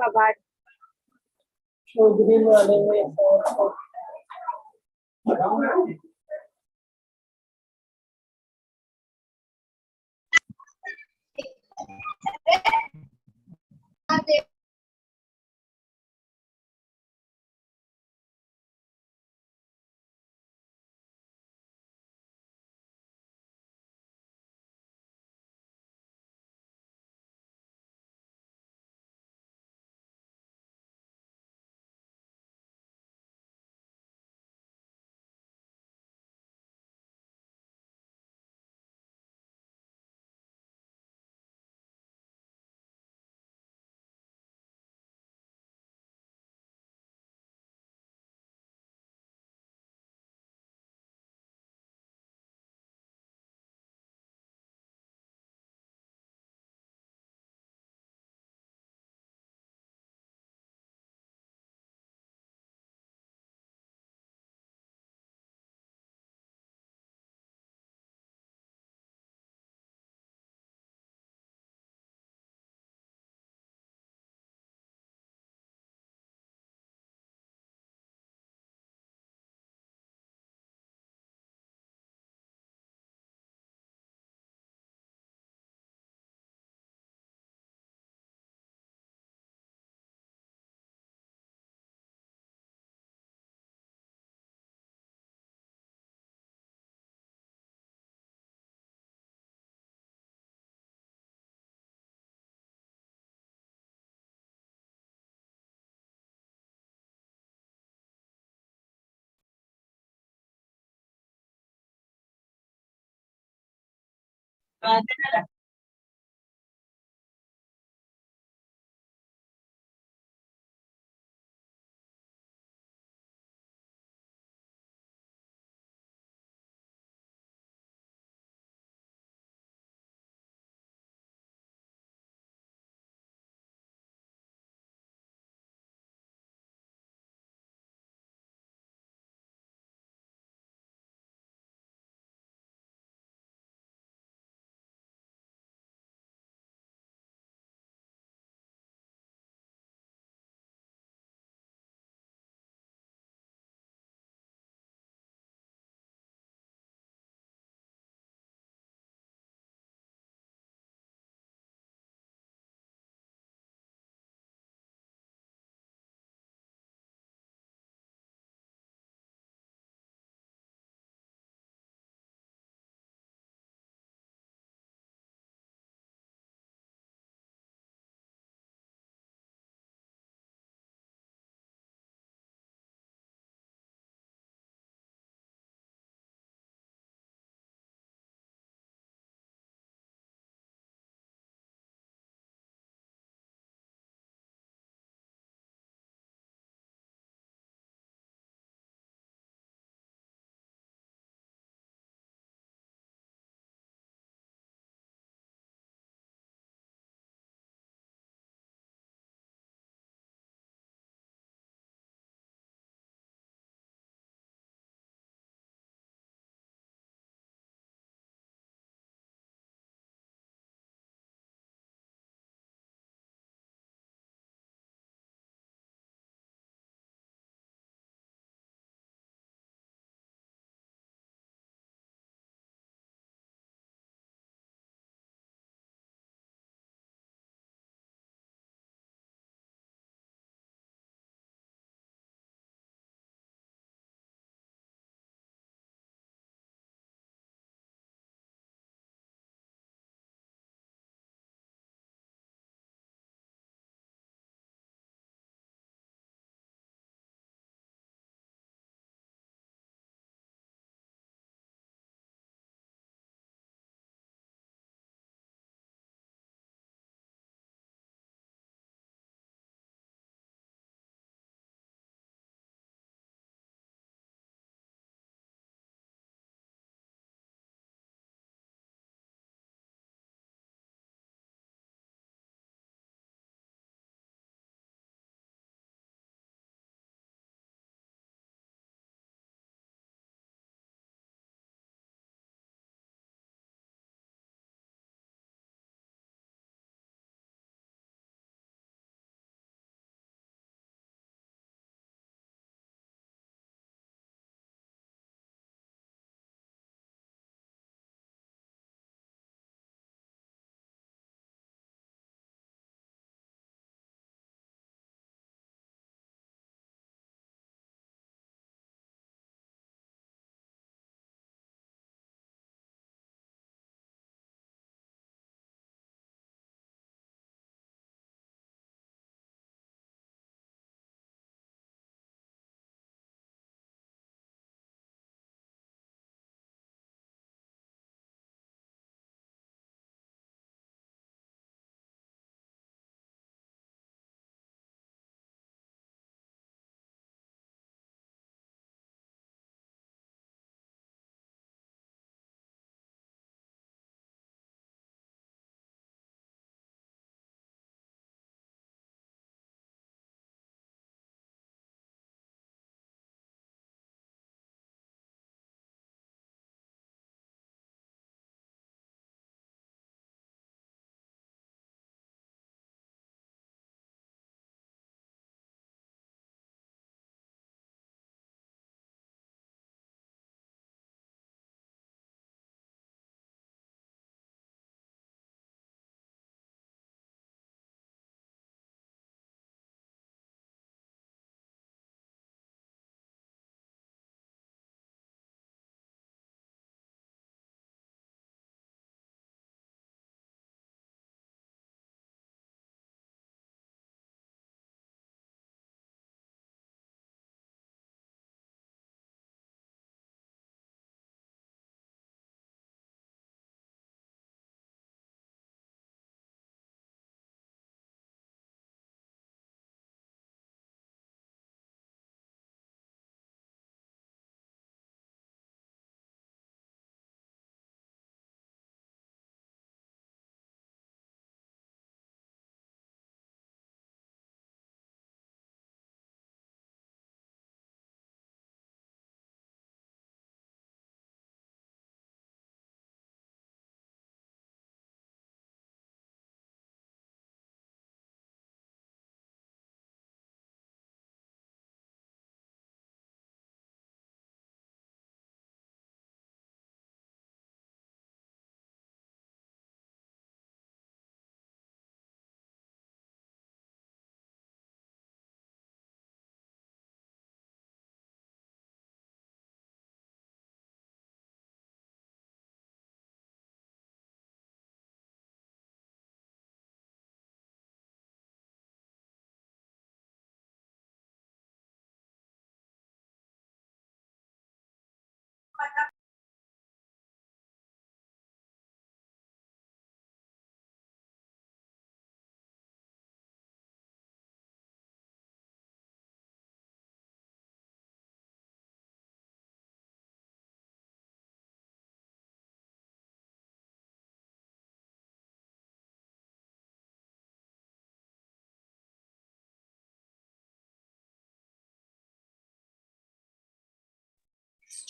कबाड़। वो ग्रीन वाले में और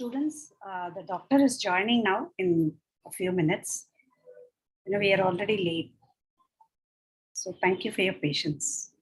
Students, the doctor is joining now in a few minutes. We are already late. So thank you for your patience.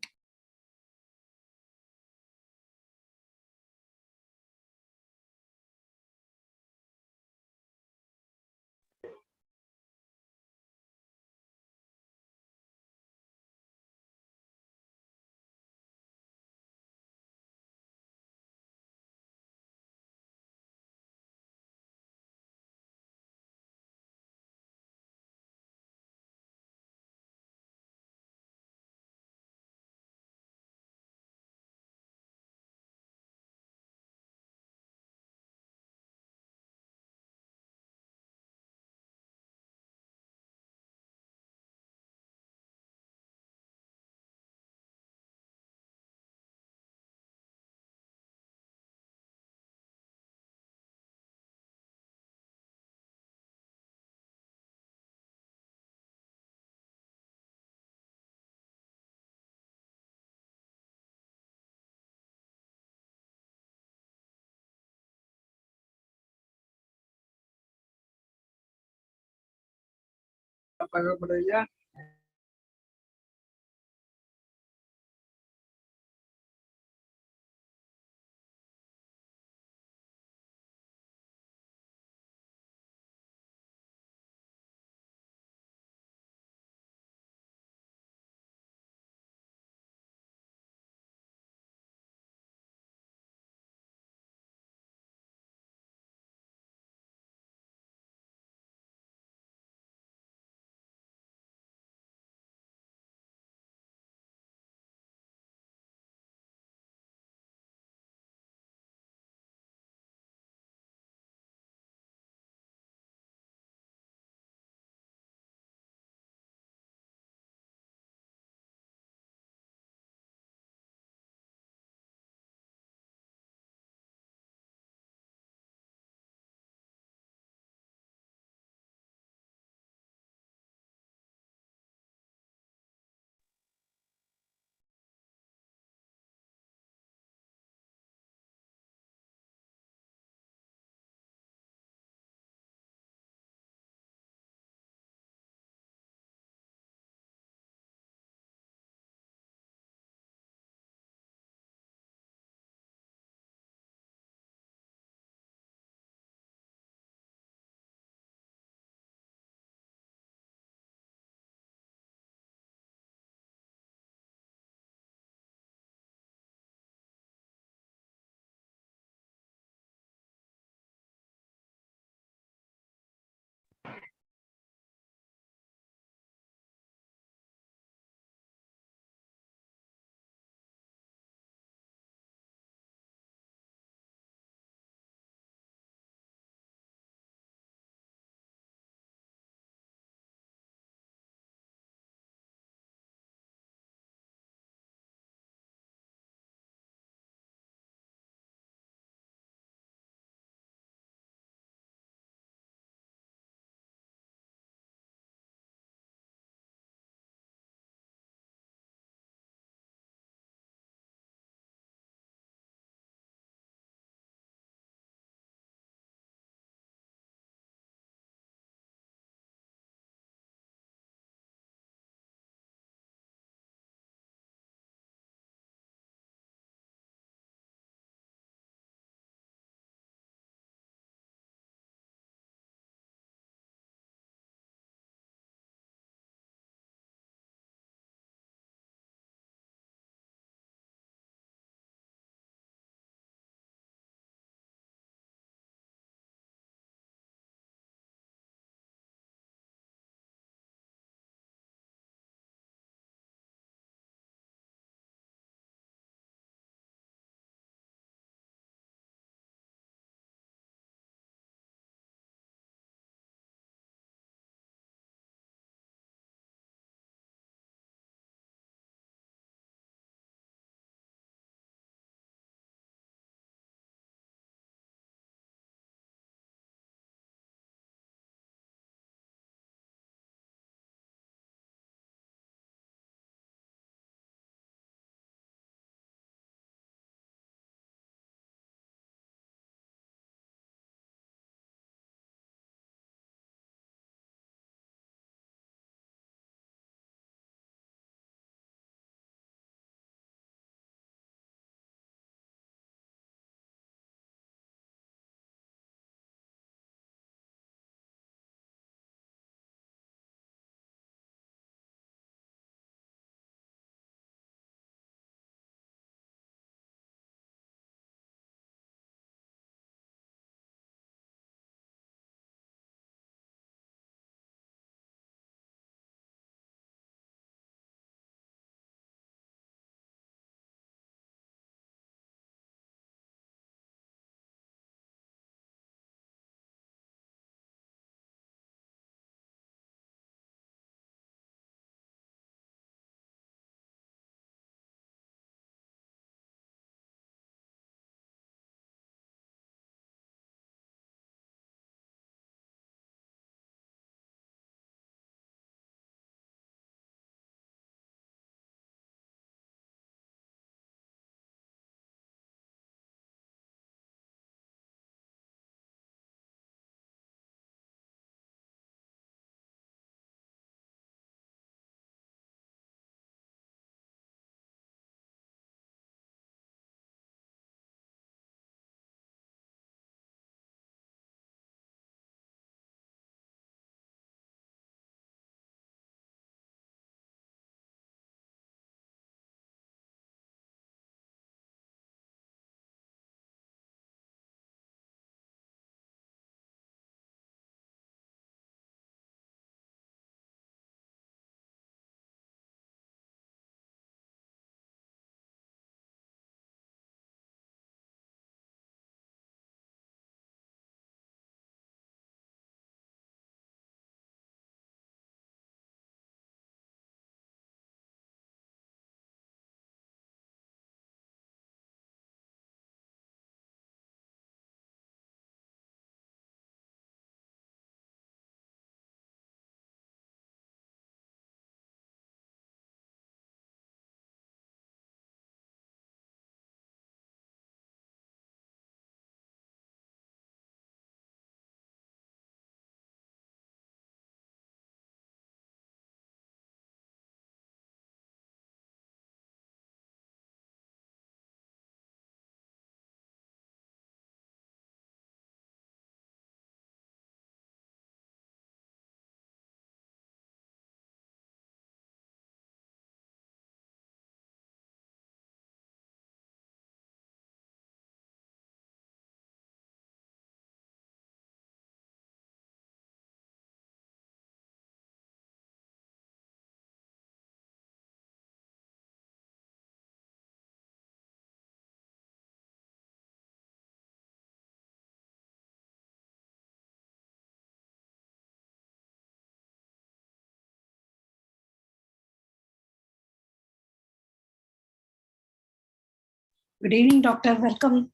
Good evening, doctor. Welcome.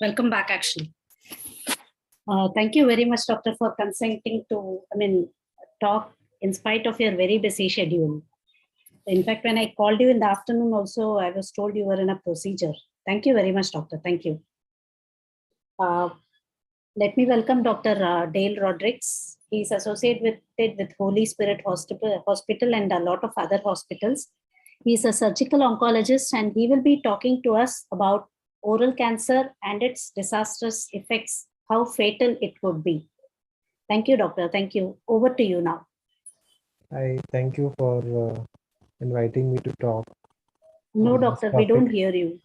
Welcome back, actually. Thank you very much, doctor, for consenting to, talk in spite of your very busy schedule. In fact, when I called you in the afternoon also, I was told you were in a procedure. Thank you very much, doctor. Thank you. Let me welcome Dr. Dale Rodrigues. He's associated with Holy Spirit Hospital and a lot of other hospitals. He's a surgical oncologist and he will be talking to us about oral cancer and its disastrous effects, how fatal it could be. Thank you, doctor. Thank you. Over to you now. I thank you for inviting me to talk. No, on this doctor, we topic. don't hear you.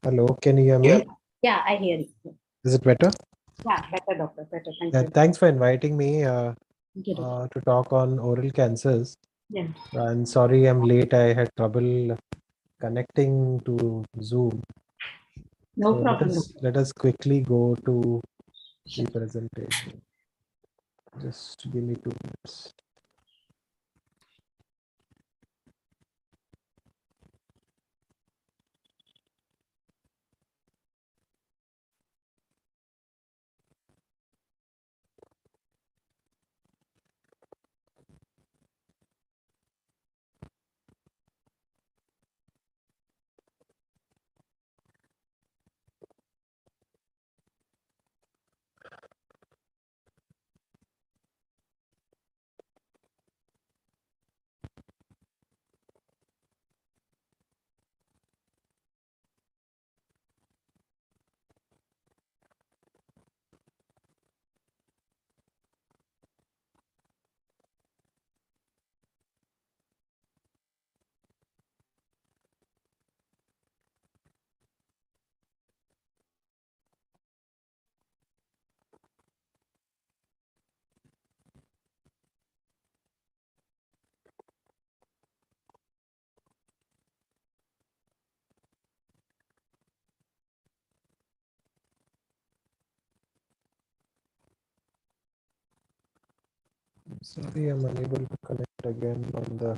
Hello, can you hear me? Yeah, I hear you. Is it better? Yeah, better, doctor. Better. Thank Yeah, you. thanks for inviting me Thank you, doctor. to talk on oral cancers. Yeah. And sorry I'm late. I had trouble connecting to Zoom. No So problem. let us quickly go to the presentation. Just give me 2 minutes. Sorry, I'm unable to connect again on the.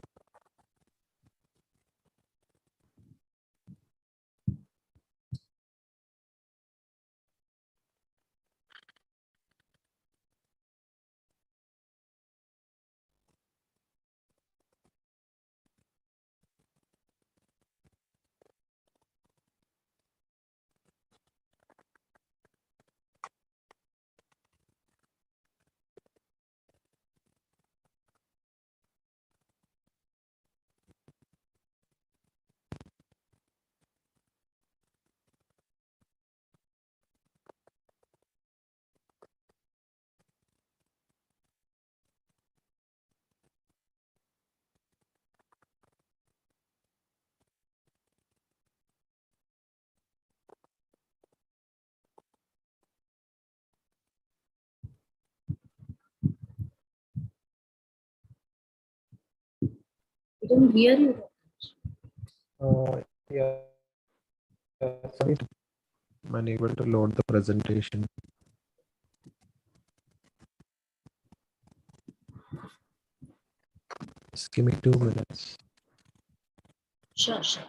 I didn't hear you. Yeah, sorry, I'm unable to load the presentation. Just give me 2 minutes. Sure, sure.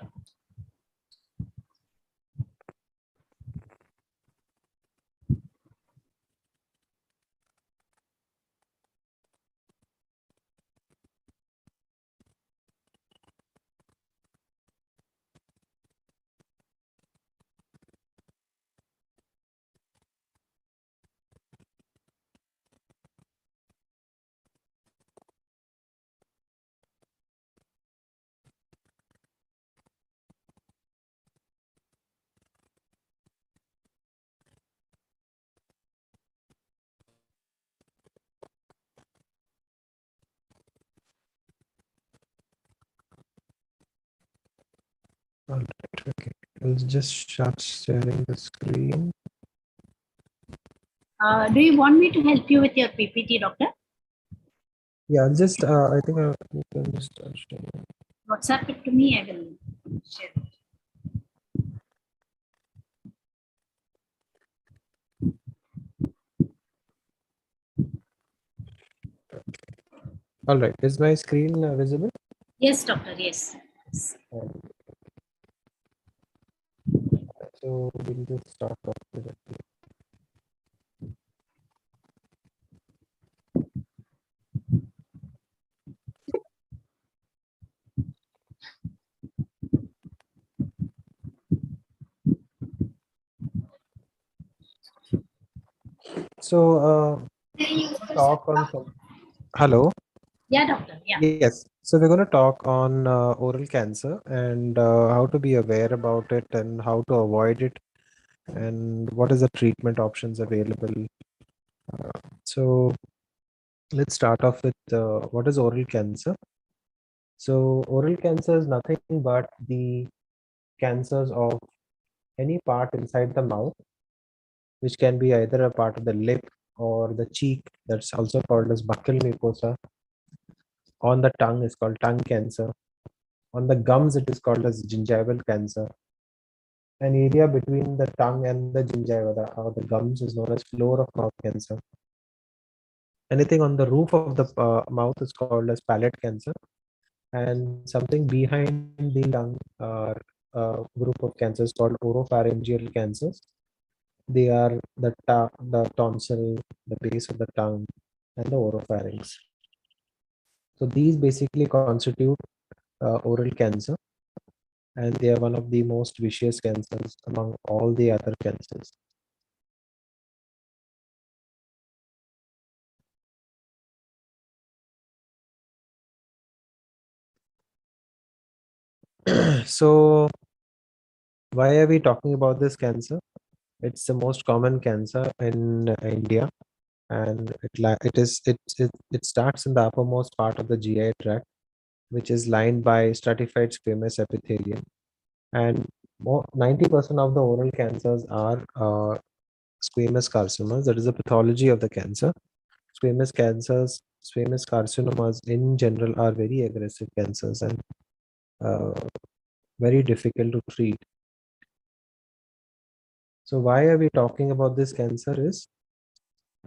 All right, okay. I'll just start sharing the screen. Do you want me to help you with your PPT, doctor? Yeah, I'll just, I think you can just start sharing. WhatsApp it to me. I will share it. All right, is my screen visible? Yes, doctor. Yes. So we'll just start off directly. So talk on some. Hello. Yeah, doctor. Yeah. Yes. So we're going to talk on oral cancer and how to be aware about it and how to avoid it and what is the treatment options available. So let's start off with what is oral cancer. So oral cancer is nothing but the cancers of any part inside the mouth, which can be either a part of the lip or the cheek. That's also called as buccal mucosa. On the tongue is called tongue cancer. On the gums, it is called as gingival cancer. An area between the tongue and the gingiva or the gums is known as floor of mouth cancer. Anything on the roof of the mouth is called as palate cancer. And something behind the tongue group of cancers called oropharyngeal cancers. They are the tonsil, the base of the tongue, and the oropharynx. So these basically constitute oral cancer, and they are one of the most vicious cancers among all the other cancers. So why are we talking about this cancer? It's the most common cancer in India, and it starts in the uppermost part of the GI tract, which is lined by stratified squamous epithelium. And 90% of the oral cancers are squamous carcinomas. That is the pathology of the cancer. Squamous carcinomas in general are very aggressive cancers and uh, very difficult to treat. So why are we talking about this cancer is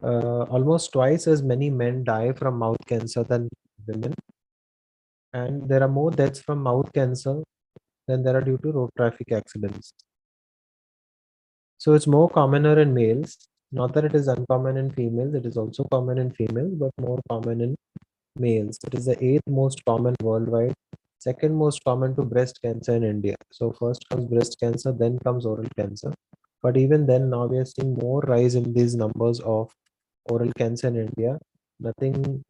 almost twice as many men die from mouth cancer than women, and there are more deaths from mouth cancer than there are due to road traffic accidents. So it's more commoner in males. Not that it is uncommon in females, it is also common in females, but more common in males. It is the eighth most common worldwide, second most common to breast cancer in India. So first comes breast cancer, then comes oral cancer. But even then, now we are seeing more rise in these numbers of oral cancer in India. Nothing,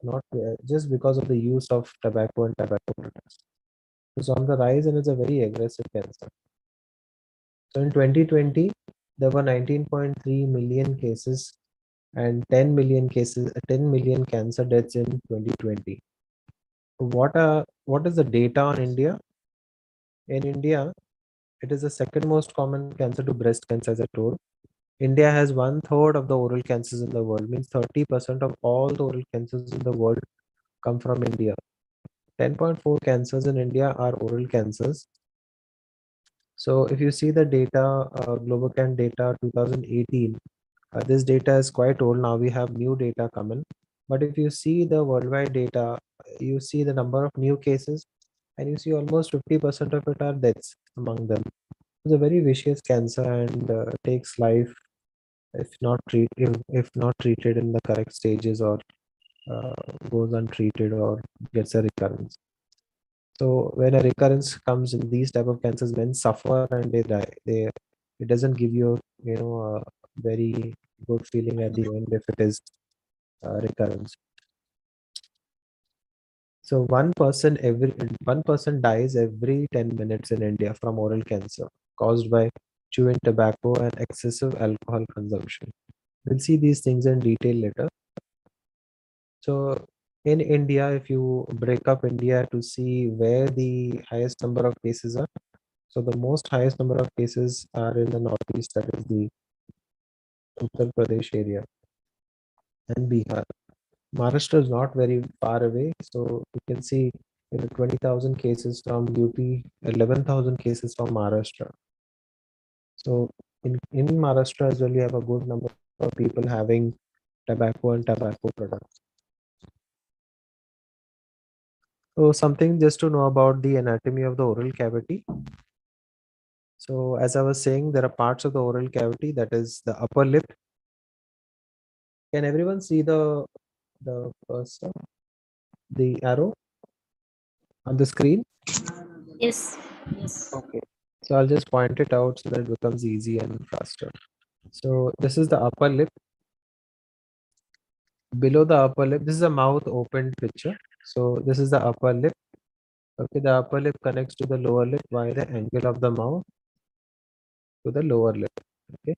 not just because of the use of tobacco and tobacco products. It's on the rise and it's a very aggressive cancer. So in 2020, there were 19.3 million cases and 10 million cancer deaths in 2020. What is the data on India? In India, it is the second most common cancer to breast cancer, as I told. India has one third of the oral cancers in the world, means 30% of all the oral cancers in the world come from India. 10.4 cancers in India are oral cancers. So if you see the data, Globocan data 2018, this data is quite old. Now we have new data coming. But if you see the worldwide data, you see the number of new cases and you see almost 50% of it are deaths among them. It's a very vicious cancer and takes life if not treated in the correct stages or uh, goes untreated or gets a recurrence. So when a recurrence comes in these type of cancers, men suffer and they die. It doesn't give you a very good feeling at the end if it is recurrence. So one person dies every 10 minutes in India from oral cancer caused by chewing tobacco and excessive alcohol consumption. We'll see these things in detail later. So in India, if you break up India to see where the highest number of cases are, so the most highest number of cases are in the northeast, that is the Uttar Pradesh area and Bihar. Maharashtra is not very far away, so you can see 20,000 cases from UP, 11,000 cases from Maharashtra. So in Maharashtra as well, you have a good number of people having tobacco and tobacco products. So something just to know about the anatomy of the oral cavity. So as I was saying, there are parts of the oral cavity, that is the upper lip. Can everyone see the cursor, the arrow on the screen? Yes. Yes. Okay. So I'll just point it out so that it becomes easy and faster. So this is the upper lip. Below the upper lip, this is a mouth opened picture. So this is the upper lip. Okay, the upper lip connects to the lower lip via the angle of the mouth to the lower lip. Okay.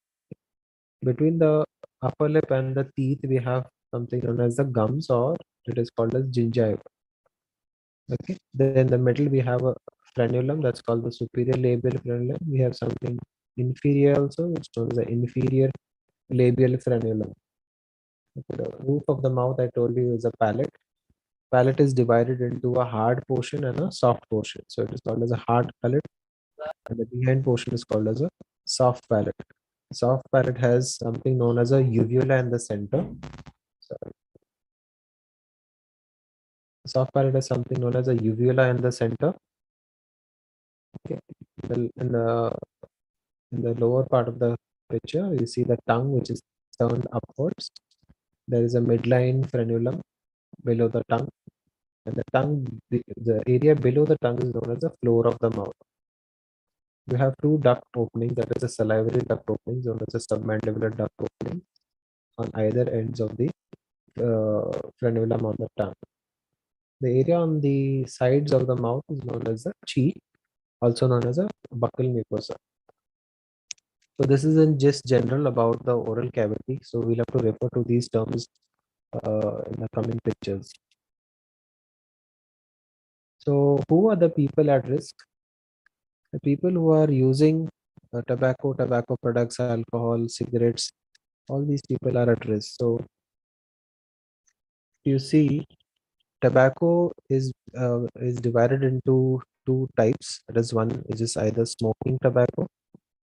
Between the upper lip and the teeth, we have something known as the gums, or it is called as gingiva. Okay. Then in the middle we have a frenulum, that's called the superior labial frenulum. We have something inferior also, which is known as the inferior labial frenulum. Okay, the roof of the mouth, I told you, is a palate. Palate is divided into a hard portion and a soft portion. So it is called as a hard palate, and the behind portion is called as a soft palate. Soft palate has something known as a uvula in the center. So soft palate has something known as a uvula in the center. Okay. In the lower part of the picture, you see the tongue, which is turned upwards. There is a midline frenulum below the tongue, and the area below the tongue is known as the floor of the mouth. You have two duct openings, that is a salivary duct openings known as a submandibular duct opening on either ends of the frenulum on the tongue. The area on the sides of the mouth is known as the cheek, also known as a buccal mucosa. So this is in just general about the oral cavity. So we'll have to refer to these terms in the coming pictures. So who are the people at risk? The people who are using tobacco products, alcohol, cigarettes, all these people are at risk. So you see, tobacco is divided into two types. That is, one is just either smoking tobacco,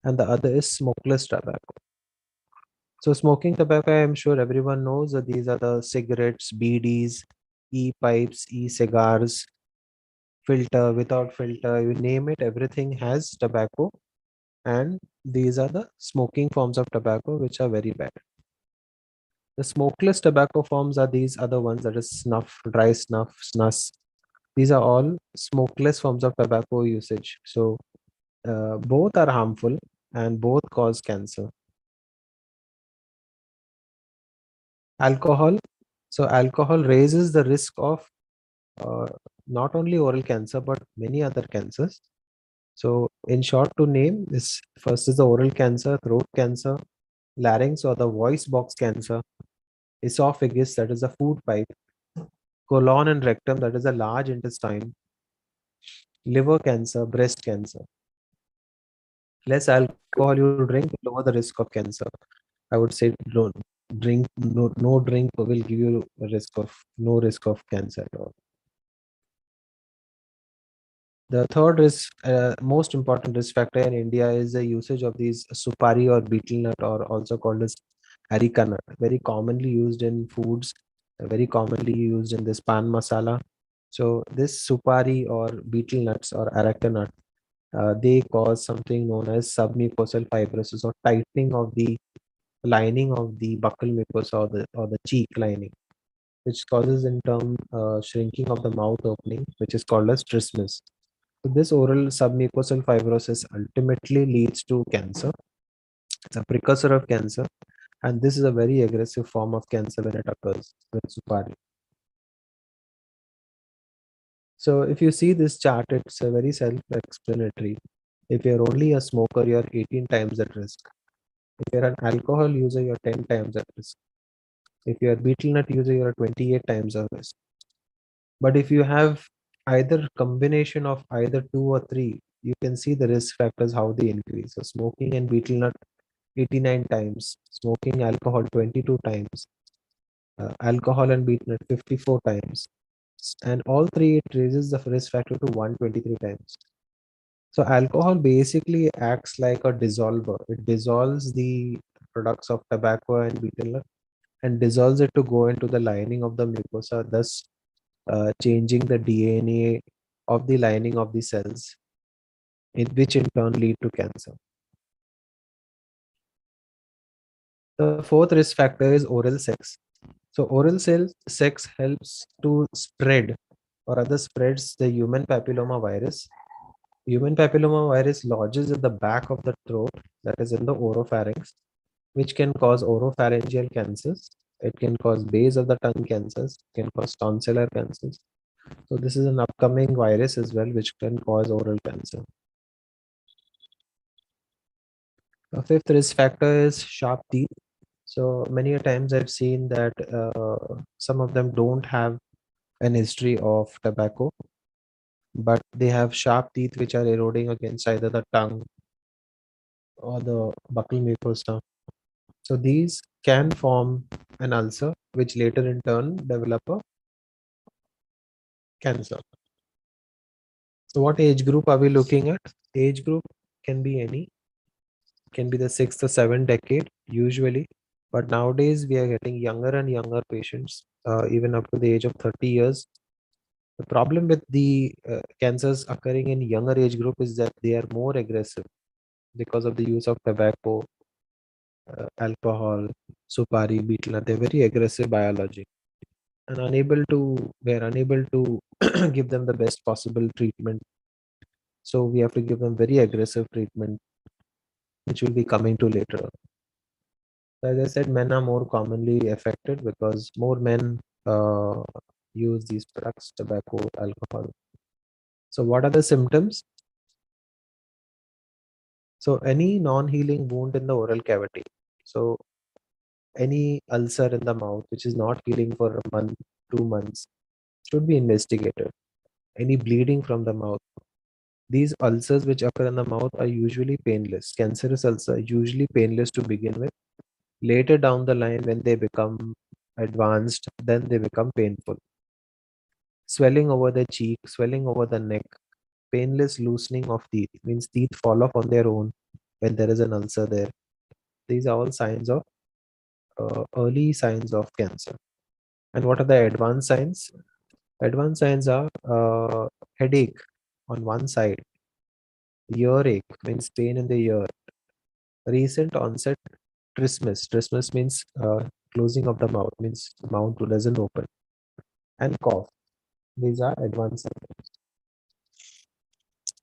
and the other is smokeless tobacco. So smoking tobacco, I am sure everyone knows that these are the cigarettes, BDs, e-pipes, e-cigars, filter, without filter, you name it, everything has tobacco. And these are the smoking forms of tobacco, which are very bad. The smokeless tobacco forms are these other ones, that is snuff, dry snuff, snus. These are all smokeless forms of tobacco usage. So both are harmful and both cause cancer. Alcohol. So alcohol raises the risk of uh, not only oral cancer but many other cancers. So in short, to name this, first is the oral cancer, throat cancer, larynx or the voice box cancer, esophagus, that is the food pipe, colon and rectum, that is the large intestine, liver cancer, breast cancer. Less alcohol you drink, the lower the risk of cancer. I would say don't drink, no drink will give you a risk of no risk of cancer at all. The third risk, most important risk factor in India is the usage of these supari or betel nut, or also called as areca nut, very commonly used in foods, very commonly used in this pan masala. So this supari or betel nuts or areca nut, they cause something known as submucosal fibrosis, or tightening of the lining of the buccal mucosa, or the cheek lining, which causes in turn shrinking of the mouth opening, which is called as trismus. So this oral submucosal fibrosis ultimately leads to cancer. It's a precursor of cancer, and this is a very aggressive form of cancer when it occurs with supari. So if you see this chart, it's a very self-explanatory. If you're only a smoker, you're 18 times at risk. If you're an alcohol user, you're 10 times at risk. If you're a betel nut user, you're 28 times at risk. But if you have either combination of either two or three, you can see the risk factors how they increase. So smoking and betel nut 89 times, smoking alcohol 22 times, alcohol and betel nut 54 times, and all three it raises the risk factor to 123 times. So alcohol basically acts like a dissolver. It dissolves the products of tobacco and betel nut and dissolves it to go into the lining of the mucosa, thus changing the DNA of the lining of the cells. which in turn lead to cancer. The fourth risk factor is oral sex. So sex helps to spread or rather spreads the human papilloma virus. Human papilloma virus lodges at the back of the throat, that is in the oropharynx, which can cause oropharyngeal cancers. It can cause base of the tongue cancers, can cause tonsillar cancers. So this is an upcoming virus as well, which can cause oral cancer. The fifth risk factor is sharp teeth. So many a times I've seen that some of them don't have an history of tobacco, but they have sharp teeth which are eroding against either the tongue or the buccal mucosa. So these can form an ulcer, which later in turn develop a cancer. So what age group are we looking at? Age group can be any, can be the sixth or seventh decade usually, but nowadays we are getting younger and younger patients, even up to the age of 30 years. The problem with the cancers occurring in younger age group is that they are more aggressive because of the use of tobacco, alcohol, supari, betel. They're very aggressive biology, and we are unable to give them the best possible treatment. So we have to give them very aggressive treatment, which will be coming to later on. As I said, men are more commonly affected because more men use these products, tobacco, alcohol. So what are the symptoms? So any non-healing wound in the oral cavity. So any ulcer in the mouth which is not healing for a month, 2 months should be investigated. Any bleeding from the mouth. These ulcers which occur in the mouth are usually painless. Cancerous ulcers are usually painless to begin with. Later down the line, when they become advanced, then they become painful. Swelling over the cheek, swelling over the neck, painless loosening of teeth means teeth fall off on their own when there is an ulcer there. These are all signs of early signs of cancer. And what are the advanced signs? Advanced signs are headache on one side, earache means pain in the ear, recent onset trismus. Trismus means closing of the mouth, means mouth doesn't open, and cough. These are advanced symptoms.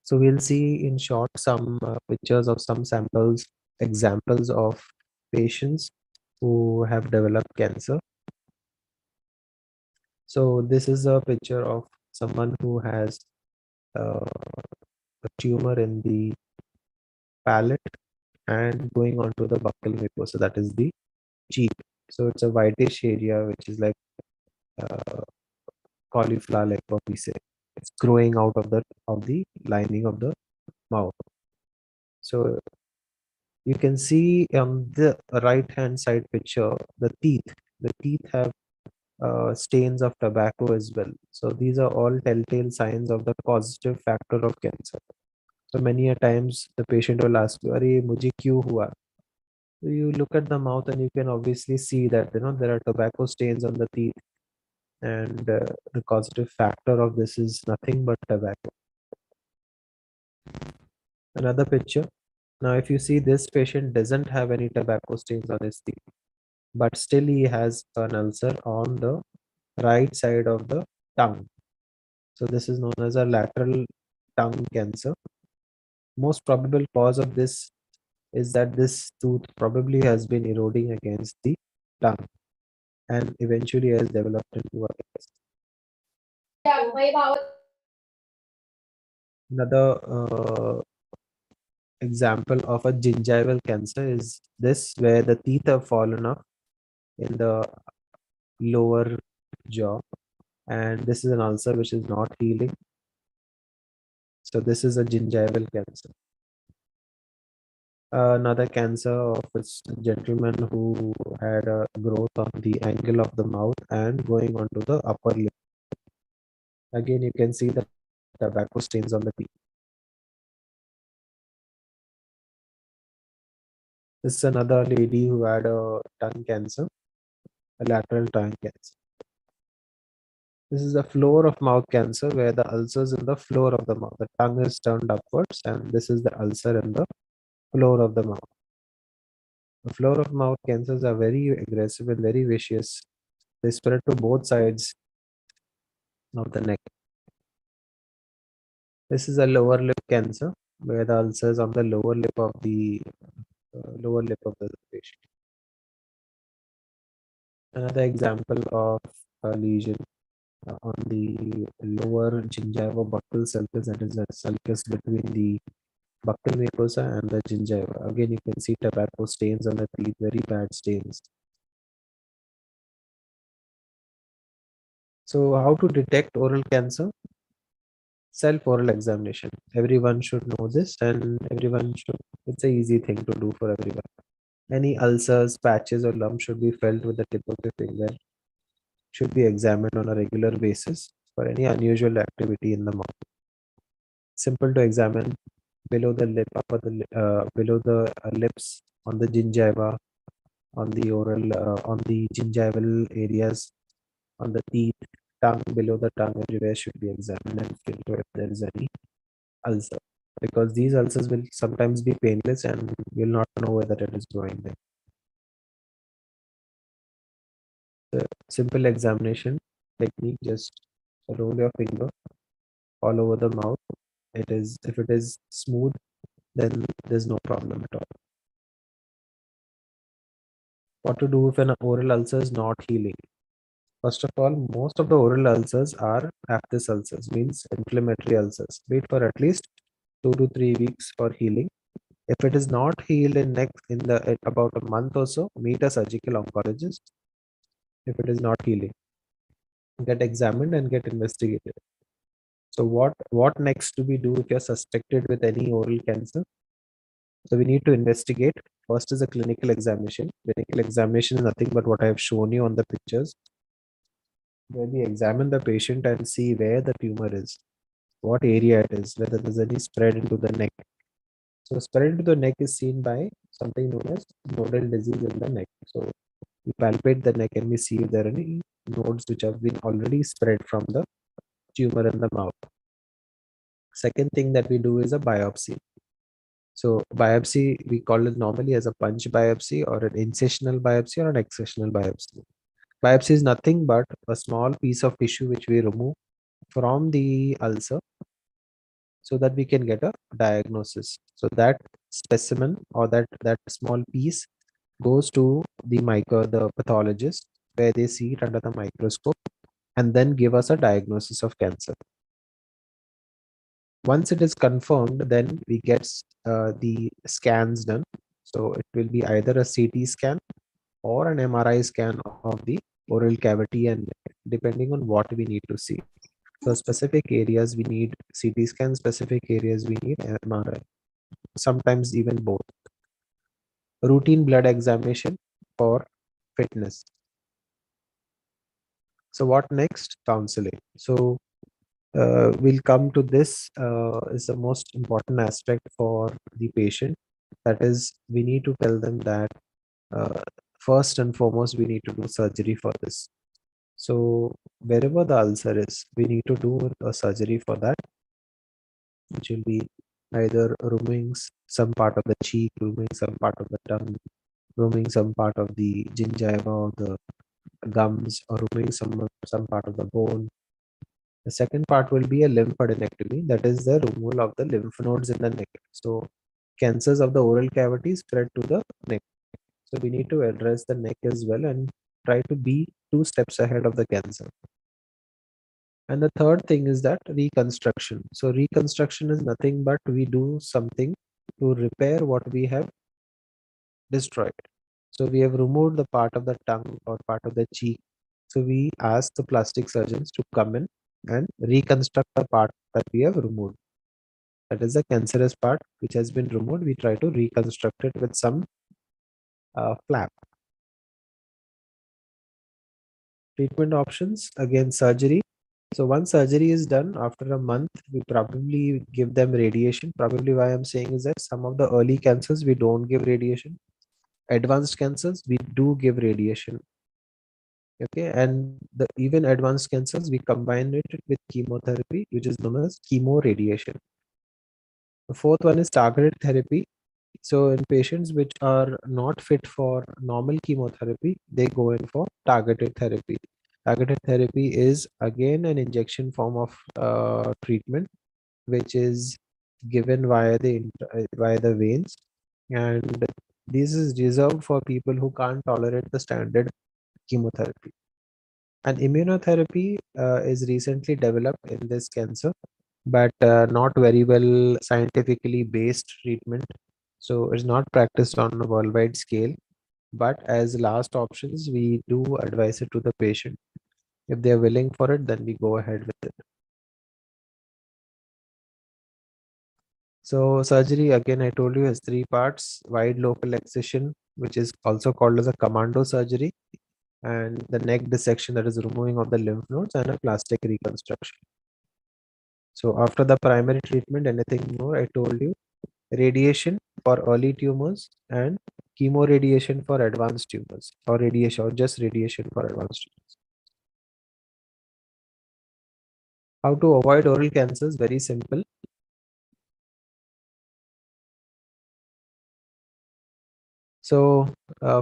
So we'll see in short some pictures of some samples, examples of patients who have developed cancer. So this is a picture of someone who has a tumor in the palate and going on to the buccal mucosa, that is the cheek. So it's a whitish area which is like uh, cauliflower, like what we say. It's growing out of the lining of the mouth. So you can see on the right hand side picture the teeth. The teeth have stains of tobacco as well. So these are all telltale signs of the causative factor of cancer. So many a times the patient will ask you, "Arey, mujhe kyun hua?" So you look at the mouth and you can obviously see that there are tobacco stains on the teeth, and the causative factor of this is nothing but tobacco. Another picture. Now, if you see, this patient doesn't have any tobacco stains on his teeth, but still he has an ulcer on the right side of the tongue. So this is known as a lateral tongue cancer. Most probable cause of this is that this tooth probably has been eroding against the tongue and eventually has developed into a cancer. Another example of a gingival cancer is this, where the teeth have fallen off in the lower jaw, and this is an ulcer which is not healing. So this is a gingival cancer. Another cancer of a gentleman who had a growth on the angle of the mouth and going onto the upper lip. Again, you can see the tobacco stains on the teeth. This is another lady who had a tongue cancer, a lateral tongue cancer. This is the floor of mouth cancer where the ulcers in the floor of the mouth. The tongue is turned upwards, and this is the ulcer in the floor of the mouth. The floor of mouth cancers are very aggressive and very vicious. They spread to both sides of the neck. This is a lower lip cancer where the ulcers on the lower lip of the patient. Another example of a lesion on the lower gingiva buccal sulcus, that is the sulcus between the buccal mucosa and the gingiva. Again, you can see tobacco stains on the teeth, very bad stains. So, how to detect oral cancer? Self oral examination. Everyone should know this, and it's an easy thing to do for everyone. Any ulcers, patches, or lumps should be felt with the tip of the finger, should be examined on a regular basis for any unusual activity in the mouth. Simple to examine below the lip, below the lips, on the gingiva, on the on the gingival areas, on the teeth, tongue, below the tongue, everywhere should be examined and filter if there is any ulcer. Because these ulcers will sometimes be painless and you'll not know whether it is growing there. The simple examination technique, just roll your finger all over the mouth. If it is smooth, then there's no problem at all. What to do if an oral ulcer is not healing? First of all, most of the oral ulcers are aphthous ulcers, means inflammatory ulcers. Wait for at least 2 to 3 weeks for healing. If it is not healed in about a month or so, meet a surgical oncologist. If it is not healing, get examined and get investigated. So what next do we do if you're suspected with any oral cancer? So we need to investigate. First is a clinical examination. Clinical examination is nothing but what I have shown you on the pictures, where we examine the patient and see where the tumor is, what area it is, whether there's any spread into the neck. So spread into the neck is seen by something known as nodal disease in the neck. So we palpate the neck and we see if there are any nodes which have been already spread from the tumor in the mouth. Second thing that we do is a biopsy. So biopsy, we call it normally as a punch biopsy or an incisional biopsy or an excisional biopsy. Biopsy is nothing but a small piece of tissue which we remove from the ulcer so that we can get a diagnosis. So that specimen or that small piece goes to the pathologist, where they see it under the microscope and then give us a diagnosis of cancer. Once it is confirmed, then we get the scans done. So it will be either a CT scan or an MRI scan of the oral cavity, and depending on what we need to see. So specific areas we need CT scan, specific areas we need MRI, sometimes even both. Routine blood examination for fitness. So what next? Counseling. So we'll come to this is the most important aspect for the patient. That is, we need to tell them that uh, first and foremost, we need to do surgery for this. So wherever the ulcer is, we need to do a surgery for that, which will be either removing some part of the cheek, removing some part of the tongue, removing some part of the gingiva or the gums, or removing some part of the bone. The second part will be a lymphadenectomy, that is the removal of the lymph nodes in the neck. So cancers of the oral cavity spread to the neck. So we need to address the neck as well and try to be 2 steps ahead of the cancer. And the third thing is that reconstruction. So reconstruction is nothing but we do something to repair what we have destroyed. So we have removed the part of the tongue or part of the cheek. So we ask the plastic surgeons to come in and reconstruct the part that we have removed. That is the cancerous part which has been removed. We try to reconstruct it with some flap. Treatment options, again surgery. So once surgery is done, after a month, we probably give them radiation. Probably why I'm saying is that some of the early cancers, we don't give radiation. Advanced cancers, we do give radiation. Okay, and the even advanced cancers, we combine it with chemotherapy, which is known as chemoradiation. The fourth one is targeted therapy. So in patients which are not fit for normal chemotherapy, they go in for targeted therapy. Targeted therapy is again an injection form of treatment, which is given via the veins, and this is reserved for people who can't tolerate the standard chemotherapy. And immunotherapy is recently developed in this cancer, but not very well scientifically based treatment. So it's not practiced on a worldwide scale. But as last options, we do advise it to the patient. If they are willing for it, then we go ahead with it. So surgery, again, I told you, has three parts: wide local excision, which is also called as a commando surgery, and the neck dissection, that is removing of the lymph nodes, and a plastic reconstruction. So after the primary treatment, anything more, I told you, radiation for early tumors and chemoradiation for advanced tumors, or radiation, or just radiation for advanced tumors. How to avoid oral cancers? Very simple. So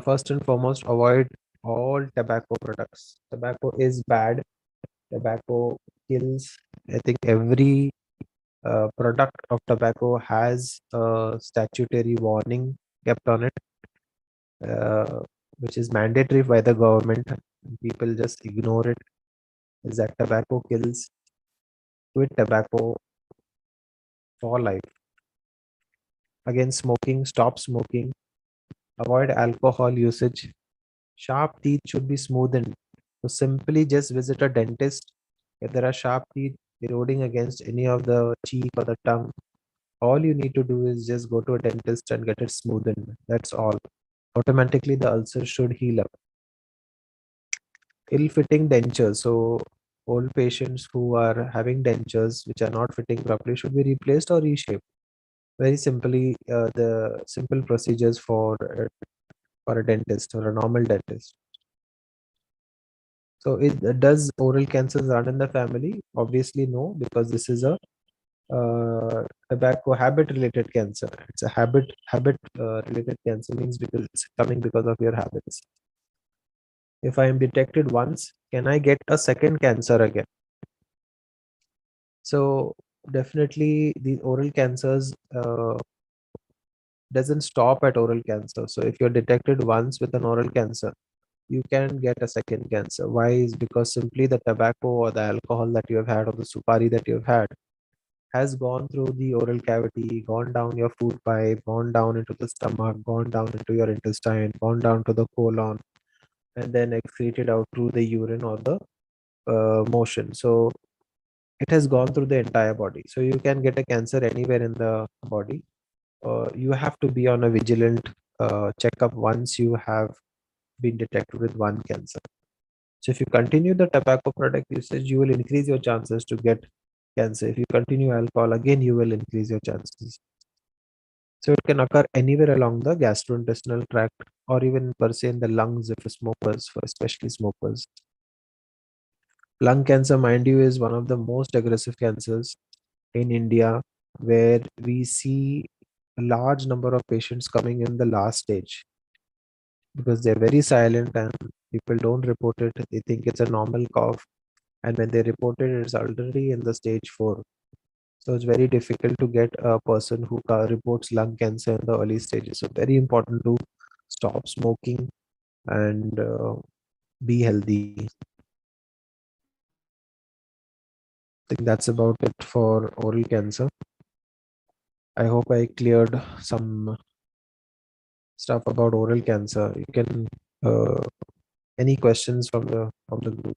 first and foremost, avoid all tobacco products. Tobacco is bad. Tobacco kills. I think every product of tobacco has a statutory warning kept on it, uh, which is mandatory by the government. People just ignore it. Is that tobacco kills? Quit tobacco for life. Again, smoking, stop smoking. Avoid alcohol usage. Sharp teeth should be smoothened. So simply just visit a dentist. If there are sharp teeth eroding against any of the cheek or the tongue, all you need to do is just go to a dentist and get it smoothened. That's all. Automatically the ulcer should heal up. Ill-fitting dentures. So old patients who are having dentures which are not fitting properly should be replaced or reshaped. Very simply, the simple procedures for a dentist or a normal dentist. So does oral cancers run in the family? Obviously no, because this is a tobacco habit related cancer. It's a habit related cancer, means because it's coming because of your habits. If I am detected once, can I get a second cancer again? So definitely the oral cancers doesn't stop at oral cancer. So if you're detected once with an oral cancer, you can get a second cancer. Why? Is because simply the tobacco or the alcohol that you have had or the supari that you have had has gone through the oral cavity, gone down your food pipe, gone down into the stomach, gone down into your intestine, gone down to the colon, and then excreted out through the urine or the motion. So it has gone through the entire body. So you can get a cancer anywhere in the body. You have to be on a vigilant checkup once you have been detected with one cancer. So if you continue the tobacco product usage, you will increase your chances to get cancer. If you continue alcohol, again, you will increase your chances. So it can occur anywhere along the gastrointestinal tract or even per se in the lungs if smokers, for especially smokers. Lung cancer, mind you, is one of the most aggressive cancers in India, where we see a large number of patients coming in the last stage because they're very silent and people don't report it. They think it's a normal cough, and when they report it, it's already in the stage 4. So it's very difficult to get a person who reports lung cancer in the early stages. So very important to stop smoking and be healthy. I think that's about it for oral cancer. I hope I cleared some stuff about oral cancer. You can any questions from the group?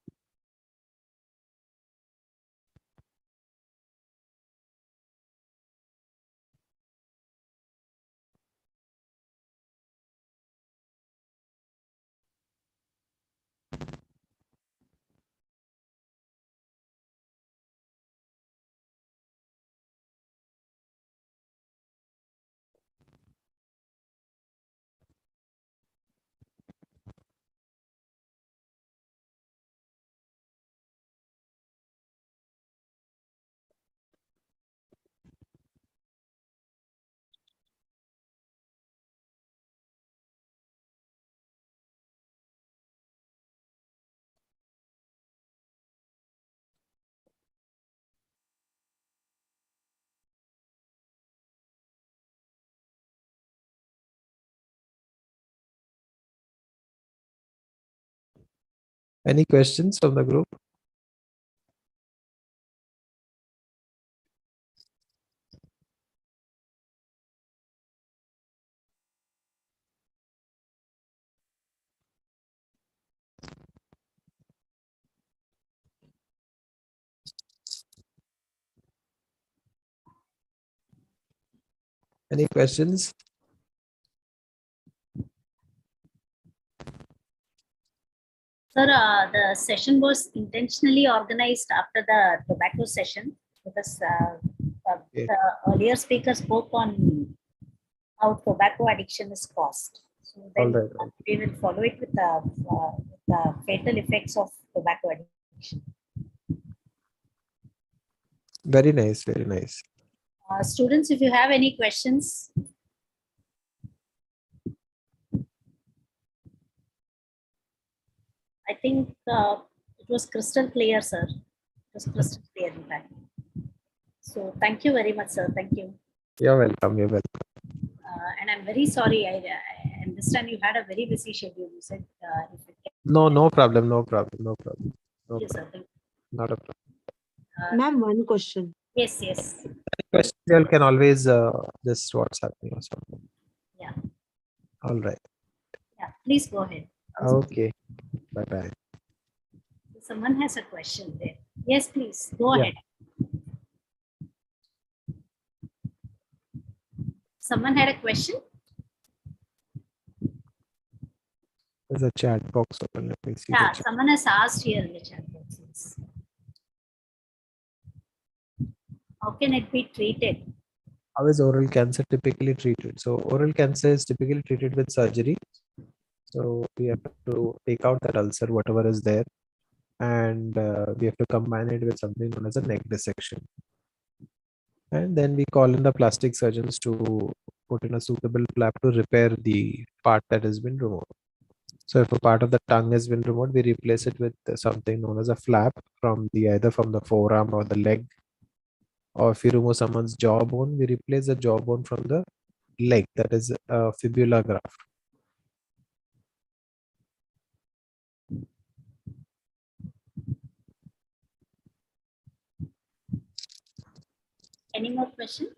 Any questions from the group? Any questions? Sir, the session was intentionally organized after the tobacco session because Okay. the earlier speaker spoke on how tobacco addiction is caused. So All then right. we will follow it with the fatal effects of tobacco addiction. Very nice. Very nice. Students, if you have any questions, I think it was crystal clear, sir. It was crystal clear, in fact. So thank you very much, sir. Thank you. You're welcome. You're welcome. And I'm very sorry. I understand you had a very busy schedule. You said if it can, No, no problem. No problem. No problem. No thank you, sir. problem. Thank Not a problem. you. Ma'am, one question. Yes, yes. Question, you can always just WhatsApp me or something. Yeah. All right. Yeah. Please go ahead. Okay. Bye bye. Someone has a question there. Yes, please. Go Yeah. ahead. Someone had a question? There's a chat box open. Let me see the Yeah, chat. someone has asked here in the chat box. Yes. How can it be treated? How is oral cancer typically treated? So oral cancer is typically treated with surgery. So we have to take out that ulcer, whatever is there, and we have to combine it with something known as a neck dissection. And then we call in the plastic surgeons to put in a suitable flap to repair the part that has been removed. So if a part of the tongue has been removed, we replace it with something known as a flap from the either from the forearm or the leg. Or if we remove someone's jawbone, we replace the jawbone from the leg. That is a fibula graft. Any more questions?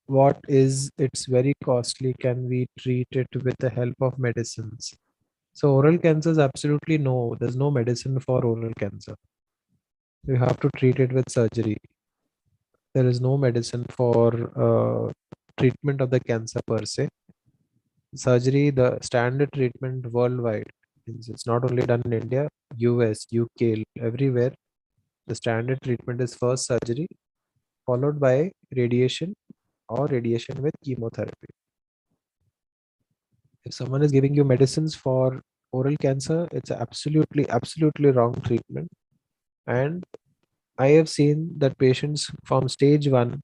What is it's very costly? Can we treat it with the help of medicines? So oral cancer is absolutely no. There's no medicine for oral cancer. You have to treat it with surgery. There is no medicine for treatment of the cancer per se. Surgery, the standard treatment worldwide, it's not only done in India, US, UK, everywhere. The standard treatment is first surgery, followed by radiation or radiation with chemotherapy. If someone is giving you medicines for oral cancer, it's absolutely wrong treatment. And I have seen that patients from stage 1,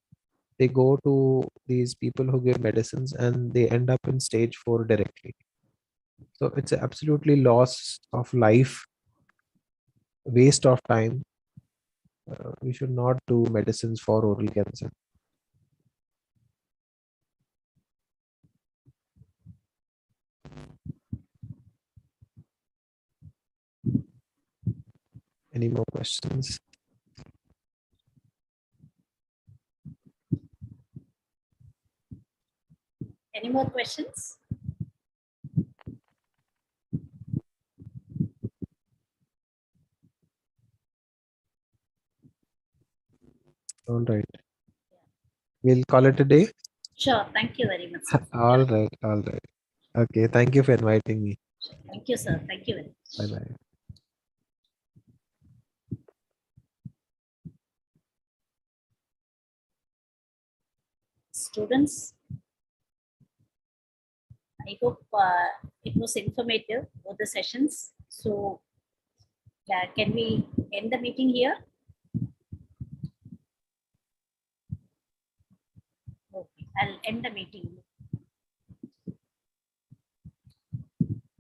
they go to these people who give medicines and they end up in stage 4 directly. So it's absolutely loss of life, waste of time. We should not do medicines for oral cancer. Any more questions? Any more questions? All right. We'll call it a day. Sure. Thank you very much, sir. All right. All right. Okay. Thank you for inviting me. Thank you, sir. Thank you very much. Bye bye. Students, I hope it was informative, both the sessions. So, can we end the meeting here? Okay, I'll end the meeting.